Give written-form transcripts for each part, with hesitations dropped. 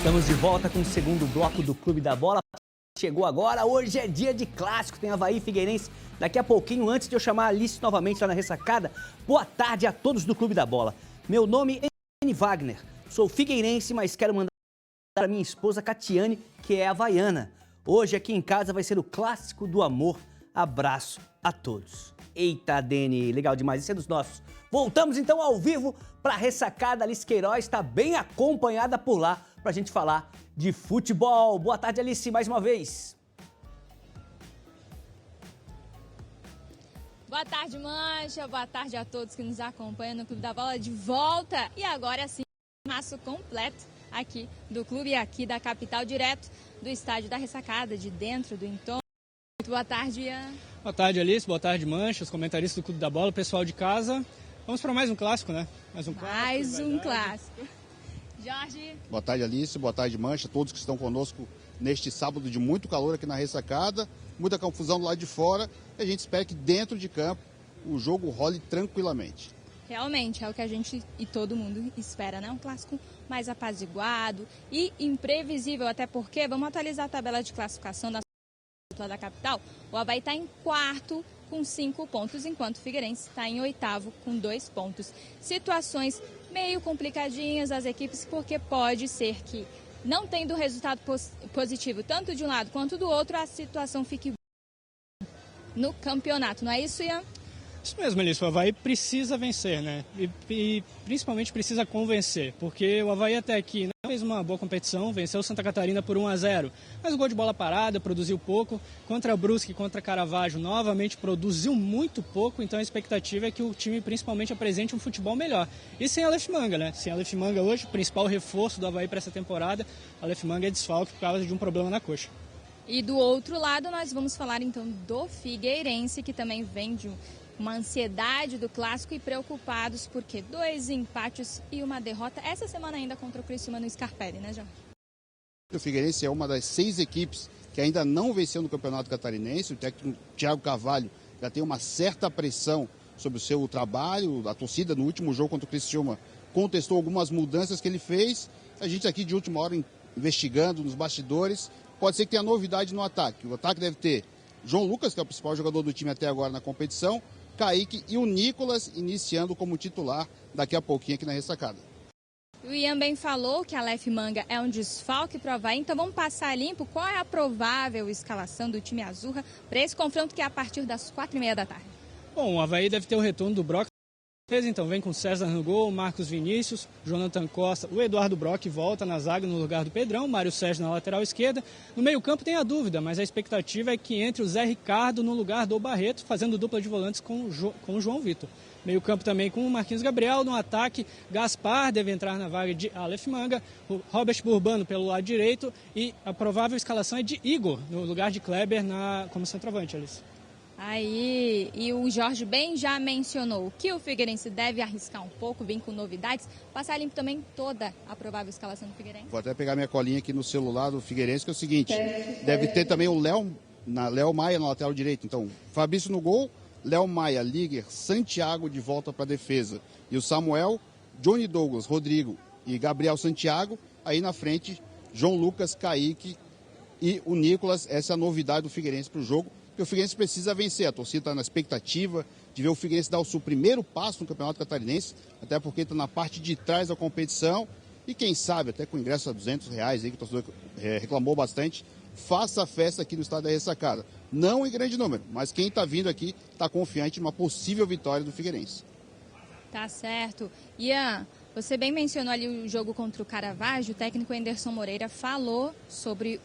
Estamos de volta com o segundo bloco do Clube da Bola. Chegou agora, hoje é dia de clássico, tem Avaí e Figueirense. Daqui a pouquinho, antes de eu chamar a Alice novamente lá na ressacada, boa tarde a todos do Clube da Bola. Meu nome é N. Wagner, sou figueirense, mas quero mandar para minha esposa Catiane, que é havaiana. Hoje aqui em casa vai ser o clássico do amor. Abraço a todos. Eita, Dene, legal demais, esse é dos nossos. Voltamos então ao vivo para a ressacada. Alice Queiroz está bem acompanhada por lá para a gente falar de futebol. Boa tarde, Alice, mais uma vez. Boa tarde, Mancha. Boa tarde a todos que nos acompanham no Clube da Bola de volta. E agora sim, maço completo aqui do clube, aqui da capital, direto do estádio da ressacada, de dentro do entorno. Muito boa tarde, Ian. Boa tarde, Alice. Boa tarde, Mancha, os comentaristas do Clube da Bola, o pessoal de casa. Vamos para mais um clássico, né? Mais um clássico. Jorge. Boa tarde, Alice. Boa tarde, Mancha. Todos que estão conosco neste sábado de muito calor aqui na ressacada. Muita confusão do lado de fora. E a gente espera que dentro de campo o jogo role tranquilamente. Realmente, é o que a gente e todo mundo espera, né? Um clássico mais apaziguado e imprevisível, até porque, vamos atualizar a tabela de classificação da capital. O Avaí está em quarto com 5 pontos, enquanto o Figueirense está em oitavo com 2 pontos. Situações meio complicadinhas as equipes, porque pode ser que, não tendo resultado positivo tanto de um lado quanto do outro, a situação fique no campeonato. Não é isso, Ian? Isso mesmo, Alice. O Avaí precisa vencer, né? E principalmente precisa convencer, porque o Avaí até aqui não fez uma boa competição, venceu o Santa Catarina por 1-0, mas o gol de bola parada, produziu pouco. Contra Brusque e contra Caravaggio, novamente produziu muito pouco, então a expectativa é que o time principalmente apresente um futebol melhor. E sem Aleph Manga, né? Sem Aleph Manga hoje, o principal reforço do Avaí para essa temporada, Aleph Manga é desfalque por causa de um problema na coxa. E do outro lado, nós vamos falar então do Figueirense, que também vem de uma ansiedade do clássico e preocupados porque 2 empates e uma derrota essa semana ainda contra o Criciúma no Scarpelli, né, João? O Figueirense é uma das 6 equipes que ainda não venceu no Campeonato Catarinense. O técnico Thiago Carvalho já tem uma certa pressão sobre o seu trabalho. A torcida no último jogo contra o Criciúma contestou algumas mudanças que ele fez. A gente aqui de última hora investigando nos bastidores. Pode ser que tenha novidade no ataque. O ataque deve ter João Lucas, que é o principal jogador do time até agora na competição, Kaique e o Nicolas iniciando como titular daqui a pouquinho aqui na ressacada. O Ian bem falou que a Aleph Manga é um desfalque para o Avaí, então vamos passar limpo qual é a provável escalação do time azurra para esse confronto que é a partir das 4h30 da tarde. Bom, o Avaí deve ter o retorno do Brock. Então vem com César no gol, Marcos Vinícius, Jonathan Costa, o Eduardo Brock volta na zaga no lugar do Pedrão, Mário Sérgio na lateral esquerda. No meio campo tem a dúvida, mas a expectativa é que entre o Zé Ricardo no lugar do Barreto, fazendo dupla de volantes com o João Vitor. Meio campo também com o Marquinhos Gabriel, no ataque Gaspar deve entrar na vaga de Aleph Manga, o Robert Burbano pelo lado direito e a provável escalação é de Igor no lugar de Kleber como centroavante, Alice. Aí, e o Jorge bem já mencionou que o Figueirense deve arriscar um pouco, vir com novidades, passar limpo também toda a provável escalação do Figueirense. Vou até pegar minha colinha aqui no celular do Figueirense, que é o seguinte, deve ter também o Léo Maia na lateral direita. Então, Fabrício no gol, Léo Maia, Liger, Santiago de volta para a defesa. E o Samuel, Johnny Douglas, Rodrigo e Gabriel Santiago. Aí na frente, João Lucas, Kaique e o Nicolas. Essa é a novidade do Figueirense para o jogo. Porque o Figueirense precisa vencer. A torcida está na expectativa de ver o Figueirense dar o seu primeiro passo no Campeonato Catarinense, até porque está na parte de trás da competição. E quem sabe, até com ingresso a R$200, aí, que o torcedor reclamou bastante, faça a festa aqui no estádio da ressacada. Não em grande número, mas quem está vindo aqui está confiante numa possível vitória do Figueirense. Tá certo. Ian, você bem mencionou ali o jogo contra o Caravaggio. O técnico Anderson Moreira falou sobre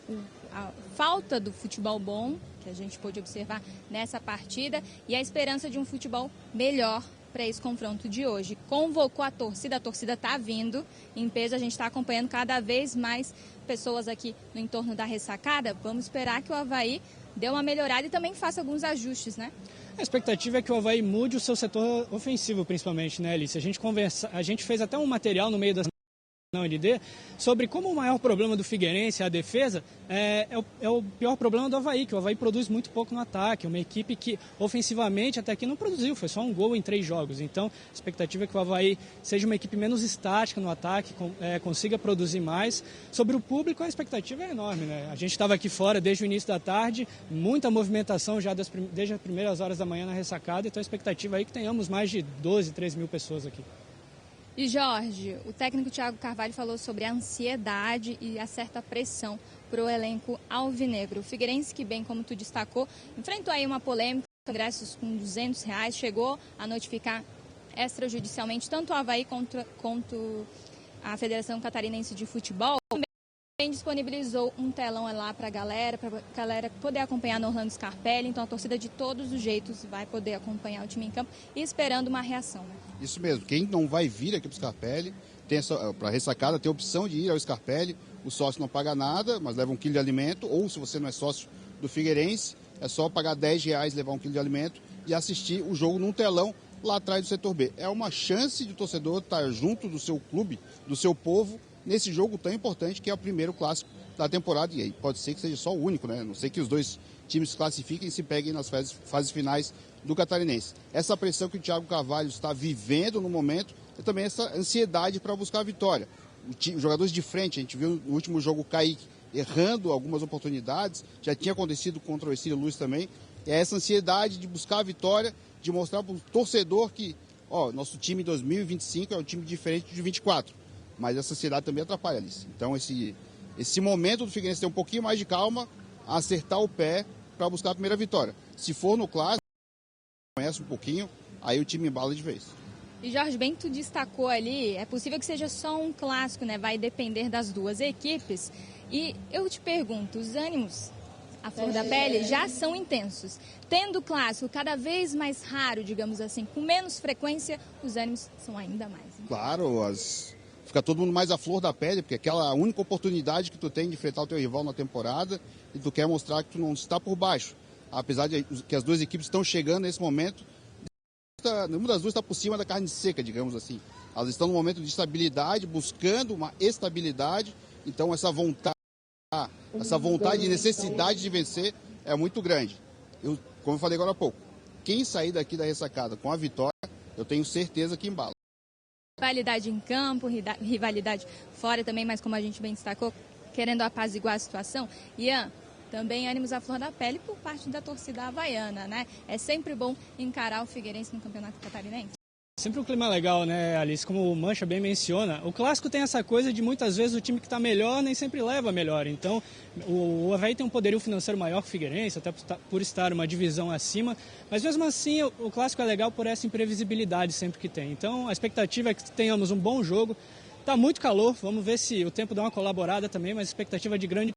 a falta do futebol bom que a gente pôde observar nessa partida e a esperança de um futebol melhor para esse confronto de hoje. Convocou a torcida está vindo em peso, a gente está acompanhando cada vez mais pessoas aqui no entorno da ressacada. Vamos esperar que o Avaí dê uma melhorada e também faça alguns ajustes, né? A expectativa é que o Avaí mude o seu setor ofensivo, principalmente, né, Alice? A gente fez até um material no meio das ND, sobre como o maior problema do Figueirense, a defesa, é o pior problema do Avaí, que o Avaí produz muito pouco no ataque. Uma equipe que ofensivamente até aqui não produziu, foi só um gol em 3 jogos. Então a expectativa é que o Avaí seja uma equipe menos estática no ataque, consiga produzir mais. Sobre o público, a expectativa é enorme, né? A gente estava aqui fora desde o início da tarde, muita movimentação já desde as primeiras horas da manhã na ressacada, então a expectativa é que tenhamos mais de 12, 13 mil pessoas aqui. E Jorge, o técnico Thiago Carvalho falou sobre a ansiedade e a certa pressão para o elenco alvinegro. O Figueirense, que bem como tu destacou, enfrentou aí uma polêmica, ingressos com R$200, chegou a notificar extrajudicialmente tanto o Avaí quanto a Federação Catarinense de Futebol. Também disponibilizou um telão lá para a galera poder acompanhar no Orlando Scarpelli. Então a torcida de todos os jeitos vai poder acompanhar o time em campo e esperando uma reação, né? Isso mesmo, quem não vai vir aqui para o Scarpelli, para a ressacada, tem a opção de ir ao Scarpelli. O sócio não paga nada, mas leva 1 quilo de alimento, ou se você não é sócio do Figueirense, é só pagar R$10, levar 1 quilo de alimento e assistir o jogo num telão lá atrás do setor B. É uma chance de o torcedor estar junto do seu clube, do seu povo, nesse jogo tão importante que é o primeiro clássico da temporada. E aí pode ser que seja só o único, né? Não sei que os dois times se classifiquem e se peguem nas fases finais do Catarinense. Essa pressão que o Thiago Carvalho está vivendo no momento é também essa ansiedade para buscar a vitória. Os jogadores de frente, a gente viu no último jogo o Kaique errando algumas oportunidades, já tinha acontecido contra o Ercílio Luz também. É essa ansiedade de buscar a vitória, de mostrar para o torcedor que nosso time em 2025 é um time diferente de 24. Mas essa ansiedade também atrapalha, Alice. Então esse momento do Figueirense ter um pouquinho mais de calma, acertar o pé para buscar a primeira vitória. Se for no clássico, conhece um pouquinho, aí o time embala de vez. E Jorge, bem tu destacou ali, é possível que seja só um clássico, né? Vai depender das duas equipes. E eu te pergunto, os ânimos à flor da pele já são intensos. Tendo o clássico cada vez mais raro, digamos assim, com menos frequência, os ânimos são ainda mais, né? Claro, fica todo mundo mais à flor da pele, porque é aquela única oportunidade que tu tem de enfrentar o teu rival na temporada e tu quer mostrar que tu não está por baixo. Apesar de que as duas equipes estão chegando nesse momento, nenhuma das duas está por cima da carne seca, digamos assim. Elas estão num momento de estabilidade, buscando uma estabilidade, então essa vontade e necessidade de vencer é muito grande. Como eu falei agora há pouco, quem sair daqui da ressacada com a vitória, eu tenho certeza que embala. Rivalidade em campo, rivalidade fora também, mas como a gente bem destacou, querendo apaziguar a situação. Ian, também ânimos à flor da pele por parte da torcida havaiana, né? É sempre bom encarar o Figueirense no Campeonato Catarinense. Sempre um clima legal, né, Alice? Como o Mancha bem menciona, o clássico tem essa coisa de muitas vezes o time que está melhor nem sempre leva melhor. Então, o Avaí tem um poderio financeiro maior que o Figueirense, até por estar uma divisão acima. Mas mesmo assim, o clássico é legal por essa imprevisibilidade sempre que tem. Então, a expectativa é que tenhamos um bom jogo. Está muito calor, vamos ver se o tempo dá uma colaborada também, mas a expectativa é de grande,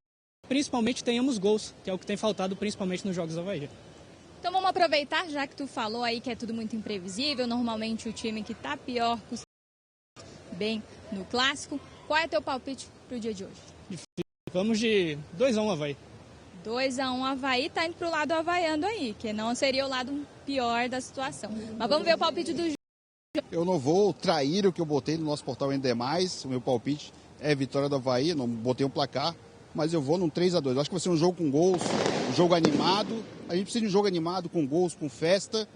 principalmente tenhamos gols, que é o que tem faltado principalmente nos jogos do Avaí. Então vamos aproveitar, já que tu falou aí que é tudo muito imprevisível, normalmente o time que está pior bem no clássico. Qual é teu palpite para o dia de hoje? Vamos de 2-1 Avaí. 2-1 Avaí, tá indo pro lado havaiano aí, que não seria o lado pior da situação. Mas vamos ver o palpite do Eu não vou trair o que eu botei no nosso portal ND+, o meu palpite é vitória do Avaí, não botei um placar, mas eu vou num 3-2. Eu acho que vai ser um jogo com gols, um jogo animado. A gente precisa de um jogo animado, com gols, com festa,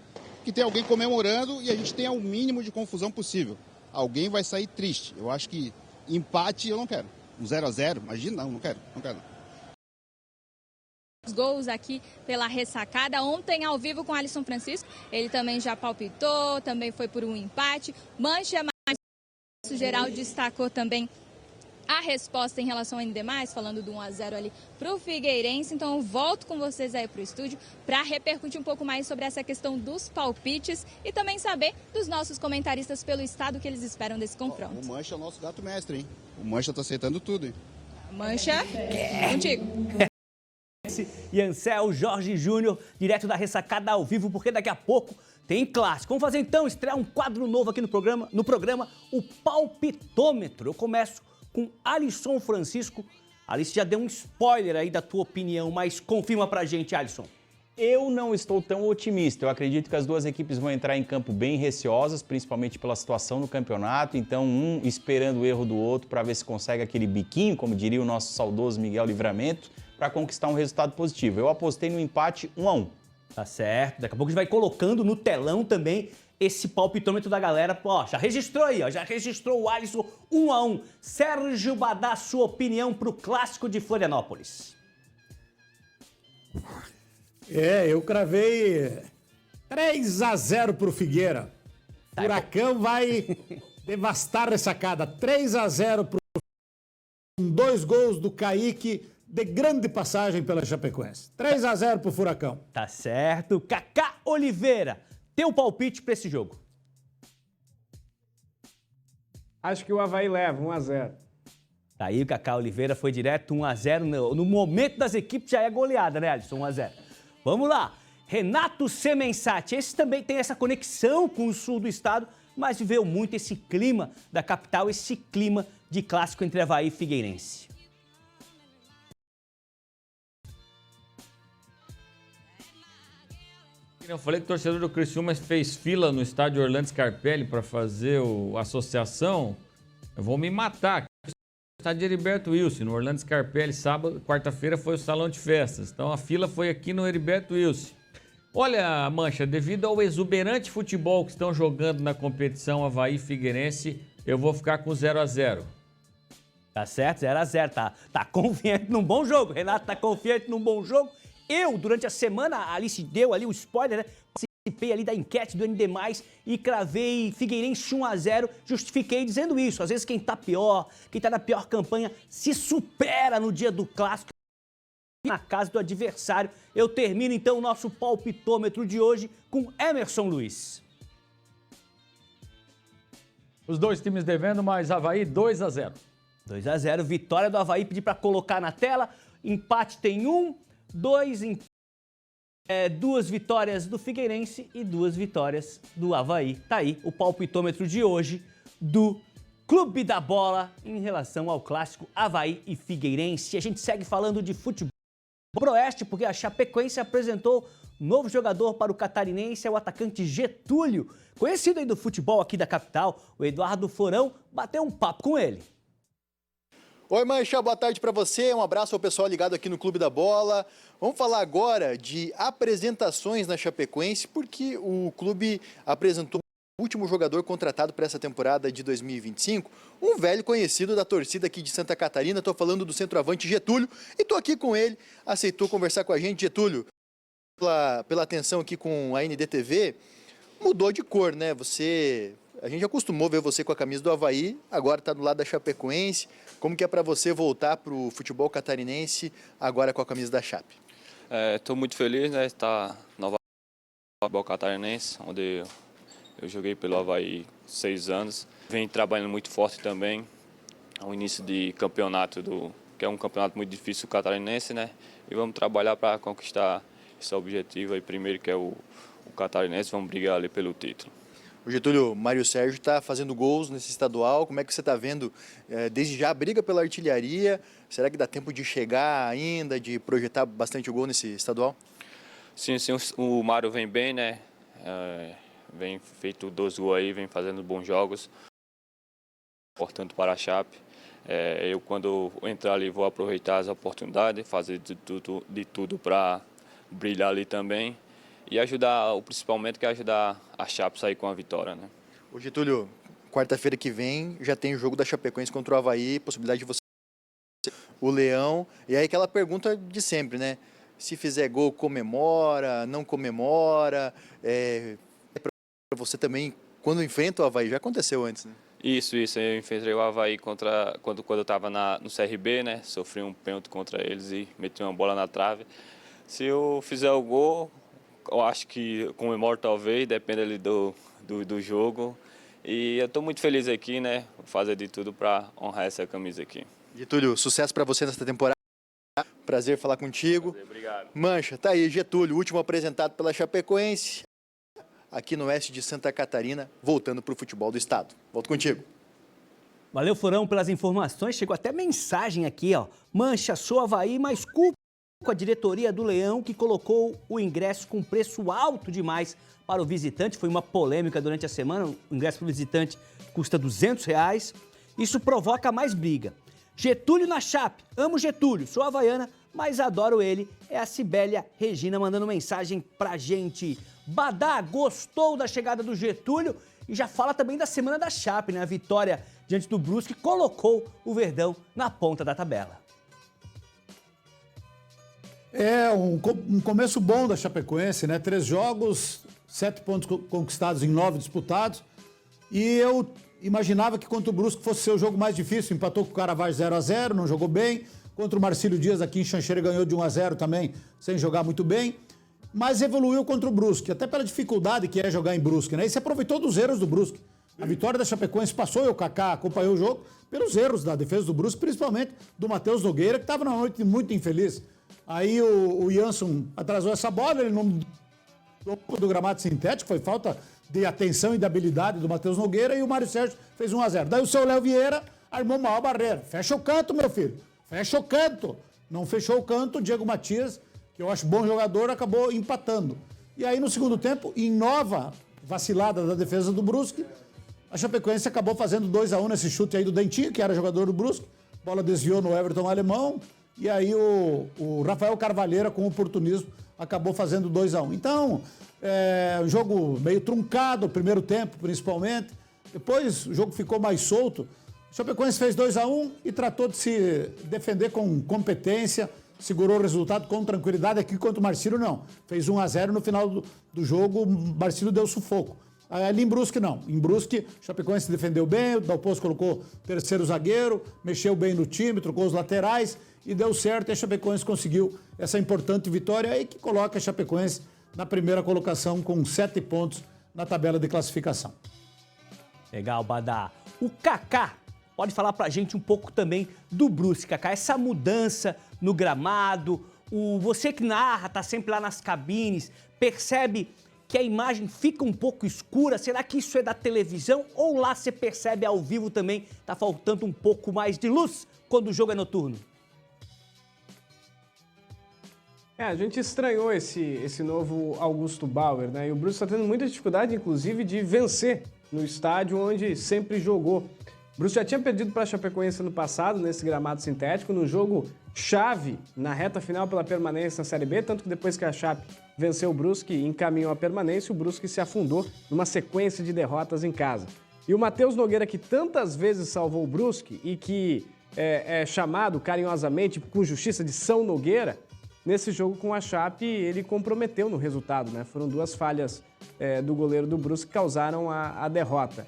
que tem alguém comemorando e a gente tenha o mínimo de confusão possível. Alguém vai sair triste. Eu acho que empate eu não quero. Um 0-0, imagina, não quero. Os gols aqui pela ressacada. Ontem, ao vivo com Alisson Francisco, ele também já palpitou, também foi por um empate. Mancha, mas o geral destacou também a resposta em relação ao ND+, falando do 1-0 ali para o Figueirense. Então eu volto com vocês aí para o estúdio para repercutir um pouco mais sobre essa questão dos palpites e também saber dos nossos comentaristas pelo estado o que eles esperam desse confronto. O Mancha é o nosso gato mestre, hein? O Mancha tá acertando tudo, hein? Mancha, contigo. E Ansel Jorge Júnior, direto da ressacada ao vivo, porque daqui a pouco tem clássico. Vamos fazer então, estrear um quadro novo aqui no programa, o Palpitômetro. Eu começo com Alisson Francisco. Alice já deu um spoiler aí da tua opinião, mas confirma pra gente, Alisson. Eu não estou tão otimista. Eu acredito que as duas equipes vão entrar em campo bem receosas, principalmente pela situação no campeonato. Então, um esperando o erro do outro para ver se consegue aquele biquinho, como diria o nosso saudoso Miguel Livramento, para conquistar um resultado positivo. Eu apostei no empate 1-1. Tá certo. Daqui a pouco a gente vai colocando no telão também esse palpitômetro da galera. Ó, já registrou aí, ó. Já registrou o Alisson 1-1. Sérgio Badá, sua opinião pro clássico de Florianópolis. Eu cravei 3-0 pro Figueira. Furacão vai devastar a ressacada. 3-0 pro com 2 gols do Kaique de grande passagem pela Chapecoense. 3-0 pro Furacão. Tá certo. Kaká Oliveira, teu palpite pra esse jogo. Acho que o Avaí leva 1-0. Tá aí, o Kaká Oliveira foi direto 1-0. No momento das equipes já é goleada, né, Alisson? 1-0. Vamos lá. Renato Semensati, esse também tem essa conexão com o sul do estado, mas viveu muito esse clima da capital, esse clima de clássico entre Avaí e Figueirense. Eu falei que o torcedor do Criciúma fez fila no estádio Orlando Scarpelli para fazer a associação. Eu vou me matar. Estádio Heriberto Wilson, no Orlando Scarpelli, sábado, quarta-feira foi o salão de festas. Então a fila foi aqui no Heriberto Wilson. Olha, Mancha, devido ao exuberante futebol que estão jogando na competição Avaí e Figueirense, eu vou ficar com 0-0. Tá certo, 0-0, tá confiante num bom jogo. Renato tá confiante num bom jogo. Eu, durante a semana, a Alice deu ali o spoiler, né? Participei ali da enquete do ND+, e cravei Figueirense 1-0, justifiquei dizendo isso. Às vezes quem tá pior, quem tá na pior campanha, se supera no dia do clássico, na casa do adversário. Eu termino então o nosso palpitômetro de hoje com Emerson Luiz. Os dois times devendo, mas Avaí 2-0. 2-0, vitória do Avaí, pedi para colocar na tela. Empate tem 2 vitórias do Figueirense e 2 vitórias do Avaí. Tá aí o palpitômetro de hoje do Clube da Bola em relação ao clássico Avaí e Figueirense. A gente segue falando de futebol pro Oeste, porque a Chapecoense apresentou novo jogador para o catarinense, é o atacante Getúlio. Conhecido aí do futebol aqui da capital, o Eduardo Forão bateu um papo com ele. Oi, Mancha, boa tarde para você. Um abraço ao pessoal ligado aqui no Clube da Bola. Vamos falar agora de apresentações na Chapecoense, porque o clube apresentou o último jogador contratado para essa temporada de 2025, um velho conhecido da torcida aqui de Santa Catarina. Estou falando do centroavante Getúlio e estou aqui com ele. Aceitou conversar com a gente. Getúlio, pela atenção aqui com a NDTV, mudou de cor, né? A gente acostumou ver você com a camisa do Avaí, agora está do lado da Chapecoense. Como que é para você voltar para o futebol catarinense agora com a camisa da Chape? Estou muito feliz, né? Estar no futebol catarinense, onde eu joguei pelo Avaí 6 anos. Venho trabalhando muito forte também. É o início de campeonato, que é um campeonato muito difícil, o catarinense, né? E vamos trabalhar para conquistar esse objetivo aí primeiro, que é o catarinense. Vamos brigar ali pelo título. O Getúlio, Mário Sérgio está fazendo gols nesse estadual. Como é que você está vendo desde já a briga pela artilharia? Será que dá tempo de chegar ainda, de projetar bastante o gol nesse estadual? Sim, o Mário vem bem, né? Vem feito 2 gols aí, vem fazendo bons jogos. Portanto, para a Chape. Eu, quando entrar ali, vou aproveitar as oportunidades, fazer de tudo para brilhar ali também. E ajudar, principalmente, que é ajudar a Chape a sair com a vitória, né? Ô Getúlio, quarta-feira que vem já tem o jogo da Chapecoense contra o Avaí, possibilidade de você o Leão. E aí aquela pergunta de sempre, né? Se fizer gol, comemora, não comemora. Para você também, quando enfrenta o Avaí, já aconteceu antes, né? Isso. Eu enfrentei o Avaí quando eu estava no CRB, né? Sofri um pênalti contra eles e meti uma bola na trave. Se eu fizer o gol, eu acho que comemoro talvez, depende ali do jogo. E eu estou muito feliz aqui, né? Vou fazer de tudo para honrar essa camisa aqui. Getúlio, sucesso para você nesta temporada. Prazer falar contigo. Prazer, obrigado. Mancha, tá aí, Getúlio, último apresentado pela Chapecoense, aqui no oeste de Santa Catarina, voltando para o futebol do estado. Volto contigo. Valeu, Furão, pelas informações. Chegou até mensagem aqui, ó. Mancha, sou Avaí, mas culpa com a diretoria do Leão, que colocou o ingresso com preço alto demais para o visitante. Foi uma polêmica durante a semana. O ingresso para o visitante custa R$200. Isso provoca mais briga. Getúlio na Chape. Amo Getúlio, sou havaiana, mas adoro ele. É a Cibélia Regina mandando mensagem pra gente. Badá, gostou da chegada do Getúlio? E já fala também da semana da Chape, né? A vitória diante do Brusque colocou o Verdão na ponta da tabela. É um começo bom da Chapecoense, né? 3 jogos, 7 pontos conquistados em 9 disputados. E eu imaginava que contra o Brusque fosse ser o jogo mais difícil. Empatou com o Caravaggio 0-0, não jogou bem. Contra o Marcílio Dias aqui em Xanxerê ganhou de 1-0 também, sem jogar muito bem. Mas evoluiu contra o Brusque, até pela dificuldade que é jogar em Brusque, né? E se aproveitou dos erros do Brusque. A vitória da Chapecoense passou, e o Kaká acompanhou o jogo, pelos erros da defesa do Brusque, principalmente do Matheus Nogueira, que estava na noite muito infeliz. Aí o Jansson atrasou essa bola, ele não do gramado sintético, foi falta de atenção e de habilidade do Matheus Nogueira, e o Mário Sérgio fez 1-0. Daí o seu Léo Vieira armou mal a barreira. Fecha o canto, meu filho. Fecha o canto. Não fechou o canto, o Diego Matias, que eu acho bom jogador, acabou empatando. E aí no segundo tempo, em nova vacilada da defesa do Brusque, a Chapecoense acabou fazendo 2-1 nesse chute aí do Dentinho, que era jogador do Brusque. A bola desviou no Everton Alemão. E aí o Rafael Carvalheira, com oportunismo, acabou fazendo 2-1. Então, um jogo meio truncado, o primeiro tempo principalmente. Depois o jogo ficou mais solto. O Chapecoense fez 2-1 e tratou de se defender com competência, segurou o resultado com tranquilidade. Aqui contra o Marcílio, não. Fez 1-0 no final do jogo, o Marcílio deu sufoco. Ali em Brusque, não. Em Brusque, o Chapecoense defendeu bem, o Dalpozo colocou terceiro zagueiro, mexeu bem no time, trocou os laterais e deu certo. E a Chapecoense conseguiu essa importante vitória aí que coloca a Chapecoense na primeira colocação com 7 pontos na tabela de classificação. Legal, Badá. O Kaká pode falar pra gente um pouco também do Brusque, Kaká. Essa mudança no gramado, você que narra, tá sempre lá nas cabines, percebe que a imagem fica um pouco escura? Será que isso é da televisão ou lá você percebe ao vivo também tá faltando um pouco mais de luz quando o jogo é noturno? A gente estranhou esse novo Augusto Bauer, né? E o Brusque está tendo muita dificuldade, inclusive, de vencer no estádio onde sempre jogou. O Brusque já tinha perdido para a Chapecoense no passado, nesse gramado sintético, no jogo chave na reta final pela permanência na Série B, tanto que depois que a Chape venceu o Brusque e encaminhou a permanência, o Brusque se afundou numa sequência de derrotas em casa. E o Matheus Nogueira, que tantas vezes salvou o Brusque e que é chamado carinhosamente, com justiça, de São Nogueira, nesse jogo com a Chape ele comprometeu no resultado, né? Foram 2 falhas do goleiro do Brusque que causaram a derrota.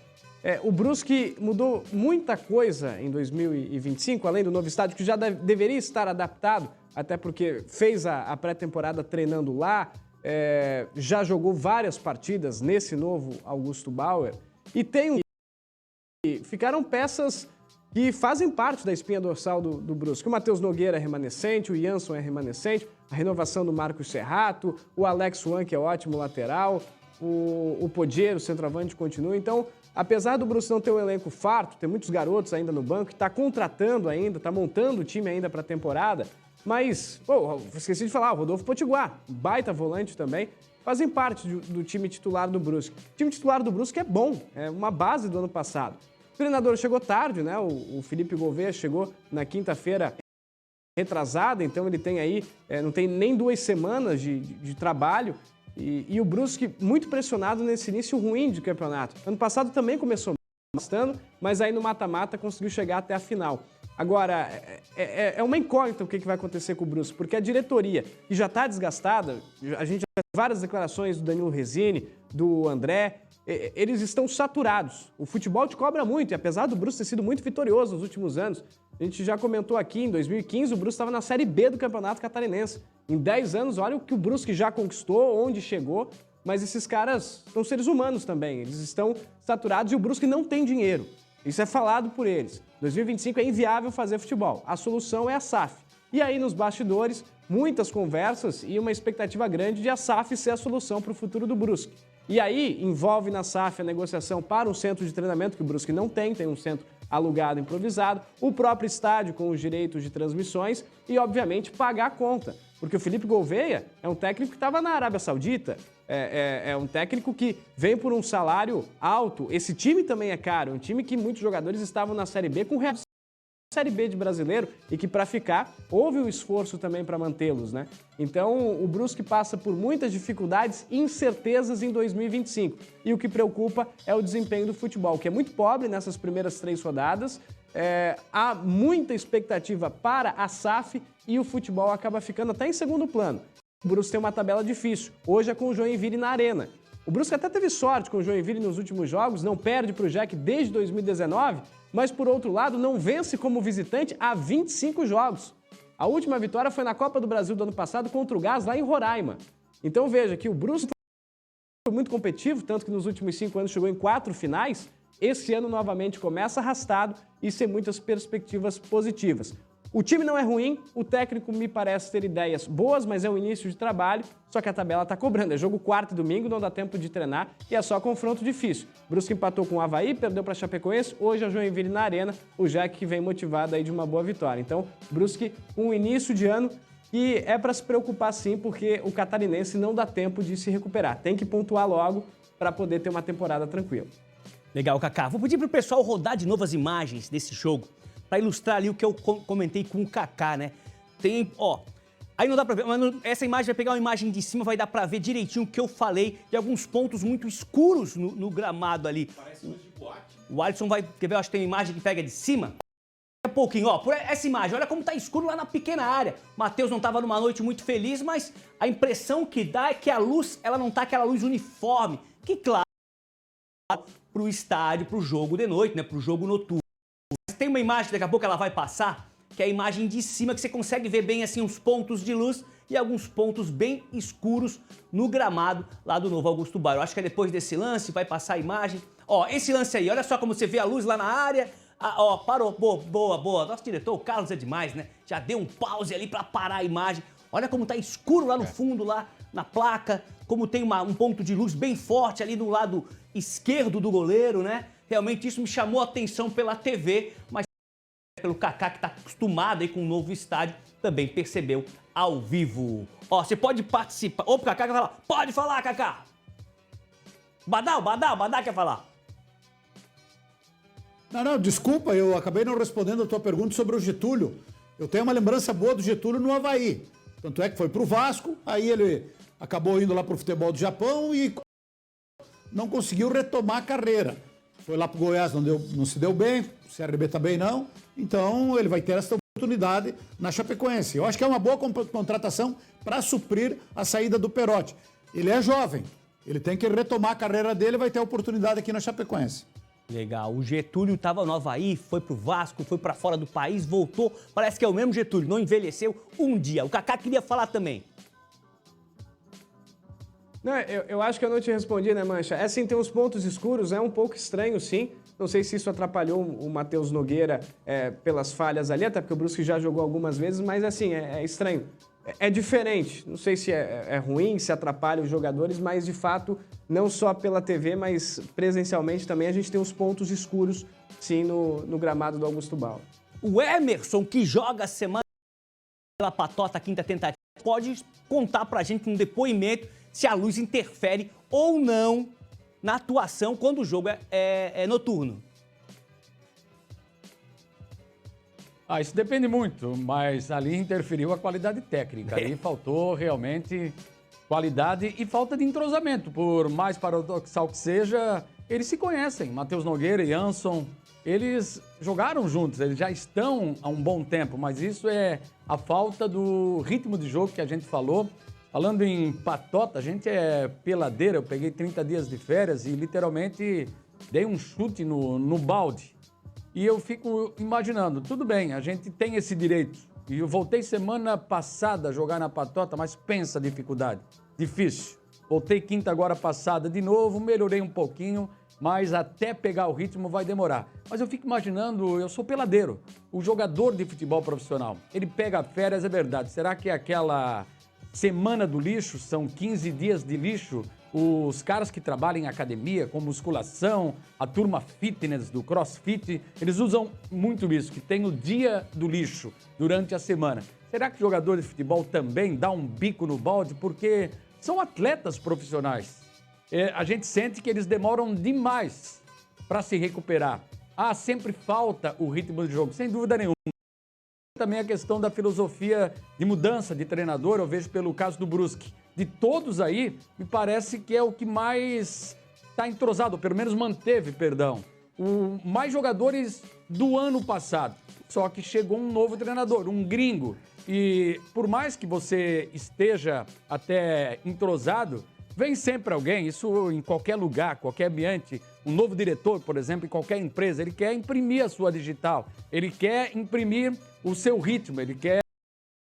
O Brusque mudou muita coisa em 2025, além do novo estádio, que já deveria estar adaptado, até porque fez a pré-temporada treinando lá, já jogou várias partidas nesse novo Augusto Bauer, e ficaram peças que fazem parte da espinha dorsal do Brusque. O Matheus Nogueira é remanescente, o Jansson é remanescente, a renovação do Marcos Serrato, o Alex Wan, que é ótimo lateral, o Podiero, o centroavante, continua. Então, apesar do Brusque não ter um elenco farto, tem muitos garotos ainda no banco, está contratando ainda, está montando o time ainda para a temporada, mas, esqueci de falar, o Rodolfo Potiguar, baita volante também, fazem parte do time titular do Brusque. O time titular do Brusque é bom, é uma base do ano passado. O treinador chegou tarde, né? O Felipe Gouveia chegou na quinta-feira retrasada, então ele tem aí, não tem nem 2 semanas de trabalho. E o Brusque muito pressionado nesse início ruim de campeonato. Ano passado também começou bastante, mas aí no mata-mata conseguiu chegar até a final. Agora, é uma incógnita o que vai acontecer com o Brusque, porque a diretoria, que já está desgastada, a gente já tem várias declarações do Danilo Resini, do André, eles estão saturados. O futebol te cobra muito, e apesar do Brusque ter sido muito vitorioso nos últimos anos, a gente já comentou aqui, em 2015 o Brusque estava na Série B do Campeonato Catarinense. Em 10 anos, olha o que o Brusque já conquistou, onde chegou, mas esses caras são seres humanos também, eles estão saturados e o Brusque não tem dinheiro. Isso é falado por eles. 2025 é inviável fazer futebol. A solução é a SAF. E aí, nos bastidores, muitas conversas e uma expectativa grande de a SAF ser a solução para o futuro do Brusque. E aí, envolve na SAF a negociação para um centro de treinamento, que o Brusque não tem um centro alugado, improvisado, o próprio estádio com os direitos de transmissões e, obviamente, pagar a conta. Porque o Felipe Gouveia é um técnico que estava na Arábia Saudita, é um técnico que vem por um salário alto. Esse time também é caro, um time que muitos jogadores estavam na Série B com Série B de brasileiro e que para ficar houve um esforço também para mantê-los, né? Então o Brusque passa por muitas dificuldades e incertezas em 2025 e o que preocupa é o desempenho do futebol, que é muito pobre nessas primeiras 3 rodadas. Há muita expectativa para a SAF e o futebol acaba ficando até em segundo plano. O Brusque tem uma tabela difícil, hoje é com o Joinville na Arena. O Brusque até teve sorte com o Joinville nos últimos jogos, não perde para o Jack desde 2019, mas por outro lado não vence como visitante há 25 jogos. A última vitória foi na Copa do Brasil do ano passado contra o Gás lá em Roraima. Então veja que o Brusque foi muito competitivo, tanto que nos últimos 5 anos chegou em 4 finais. Esse ano novamente começa arrastado e sem muitas perspectivas positivas. O time não é ruim, o técnico me parece ter ideias boas, mas é o início de trabalho, só que a tabela está cobrando. É jogo quarta e domingo, não dá tempo de treinar e é só confronto difícil. Brusque empatou com o Avaí, perdeu para Chapecoense, hoje a Joinville na Arena, o Jack que vem motivado aí de uma boa vitória. Então, Brusque, um início de ano que é para se preocupar sim, porque o catarinense não dá tempo de se recuperar. Tem que pontuar logo para poder ter uma temporada tranquila. Legal, Kaká. Vou pedir pro pessoal rodar de novo as imagens desse jogo, para ilustrar ali o que eu comentei com o Kaká, né? Tem, ó, aí não dá pra ver, mas essa imagem vai pegar uma imagem de cima, vai dar pra ver direitinho o que eu falei de alguns pontos muito escuros no gramado ali. Parece luz de boate. O Alisson vai, quer ver, eu acho que tem uma imagem que pega de cima. Um pouquinho, ó, por essa imagem, olha como tá escuro lá na pequena área. O Matheus não tava numa noite muito feliz, mas a impressão que dá é que a luz, ela não tá aquela luz uniforme, que claro, pro estádio, pro jogo de noite, né, pro jogo noturno. Tem uma imagem, daqui a pouco ela vai passar, que é a imagem de cima, que você consegue ver bem assim os pontos de luz e alguns pontos bem escuros no gramado lá do Novo Augusto Bairro. Acho que é depois desse lance, vai passar a imagem. Ó, esse lance aí, olha só como você vê a luz lá na área. Ah, ó, parou, boa. Nosso diretor, o Carlos, é demais, né? Já deu um pause ali pra parar a imagem. Olha como tá escuro lá no fundo, lá na placa, como tem um ponto de luz bem forte ali no lado esquerdo do goleiro, né? Realmente isso me chamou a atenção pela TV, mas pelo Kaká, que está acostumado aí com um novo estádio, também percebeu ao vivo. Ó, você pode participar. Opa, o Kaká quer falar. Pode falar, Kaká. Badal quer falar. Não, desculpa, eu acabei não respondendo a tua pergunta sobre o Getúlio. Eu tenho uma lembrança boa do Getúlio no Avaí. Tanto é que foi pro Vasco, aí ele acabou indo lá pro futebol do Japão e não conseguiu retomar a carreira. Foi lá pro Goiás, não se deu bem, o CRB também não. Então ele vai ter essa oportunidade na Chapecoense. Eu acho que é uma boa contratação para suprir a saída do Perotti. Ele é jovem, ele tem que retomar a carreira dele e vai ter a oportunidade aqui na Chapecoense. Legal, o Getúlio estava no Avaí, foi pro Vasco, foi para fora do país, voltou. Parece que é o mesmo Getúlio, não envelheceu um dia. O Kaká queria falar também. Não, eu acho que eu não te respondi, né, Mancha? É sim, tem uns pontos escuros, é um pouco estranho, sim. Não sei se isso atrapalhou o Matheus Nogueira pelas falhas ali, até porque o Brusque já jogou algumas vezes, mas assim, é estranho. É diferente, não sei se é ruim, se atrapalha os jogadores, mas de fato, não só pela TV, mas presencialmente também a gente tem os pontos escuros, sim, no gramado do Augusto Bauer. O Emerson, que joga a semana pela Patota, quinta tentativa, pode contar pra gente um depoimento se a luz interfere ou não na atuação quando o jogo é noturno. Isso depende muito, mas ali interferiu a qualidade técnica. Ali faltou realmente qualidade e falta de entrosamento. Por mais paradoxal que seja, eles se conhecem. Matheus Nogueira e Anson, eles jogaram juntos, eles já estão há um bom tempo, mas isso é a falta do ritmo de jogo que a gente falou. Falando em Patota, a gente é peladeira, eu peguei 30 dias de férias e literalmente dei um chute no balde. E eu fico imaginando, tudo bem, a gente tem esse direito. E eu voltei semana passada a jogar na Patota, mas pensa a dificuldade, difícil. Voltei quinta agora passada de novo, melhorei um pouquinho, mas até pegar o ritmo vai demorar. Mas eu fico imaginando, eu sou peladeiro, o jogador de futebol profissional. Ele pega férias, é verdade, será que é aquela semana do lixo, são 15 dias de lixo? Os caras que trabalham em academia, com musculação, a turma fitness do CrossFit, eles usam muito isso, que tem o dia do lixo durante a semana. Será que jogadores de futebol também dão um bico no balde? Porque são atletas profissionais. A gente sente que eles demoram demais para se recuperar. Sempre falta o ritmo de jogo, sem dúvida nenhuma. Também a questão da filosofia de mudança de treinador, eu vejo pelo caso do Brusque. De todos aí, me parece que é o que mais está entrosado, ou pelo menos manteve, perdão. Mais jogadores do ano passado. Só que chegou um novo treinador, um gringo. E por mais que você esteja até entrosado, vem sempre alguém, isso em qualquer lugar, qualquer ambiente. Um novo diretor, por exemplo, em qualquer empresa, ele quer imprimir a sua digital, ele quer imprimir o seu ritmo, ele quer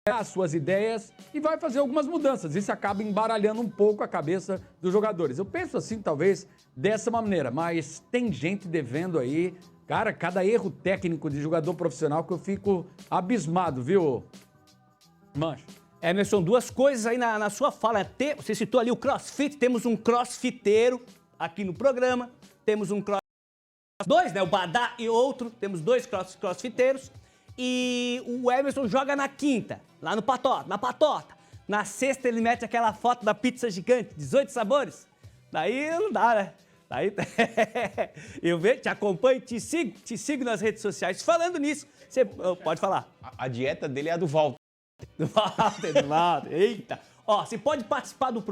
as suas ideias e vai fazer algumas mudanças. Isso acaba embaralhando um pouco a cabeça dos jogadores. Eu penso assim, talvez, dessa maneira, mas tem gente devendo aí, cara, cada erro técnico de jogador profissional que eu fico abismado, viu, Mancha? Emerson, duas coisas aí na sua fala. Você citou ali o crossfit, temos um crossfiteiro aqui no programa, temos um dois, né, o Badá e outro, temos dois crossfiteiros. E o Emerson joga na quinta, lá no Patota, na Patota. Na sexta ele mete aquela foto da pizza gigante, 18 sabores. Daí não dá, né? Daí eu vejo, te acompanho, te sigo nas redes sociais. Falando nisso, você pode falar. A dieta dele é a do Walter. Do Walter, eita. Ó, você pode participar do programa.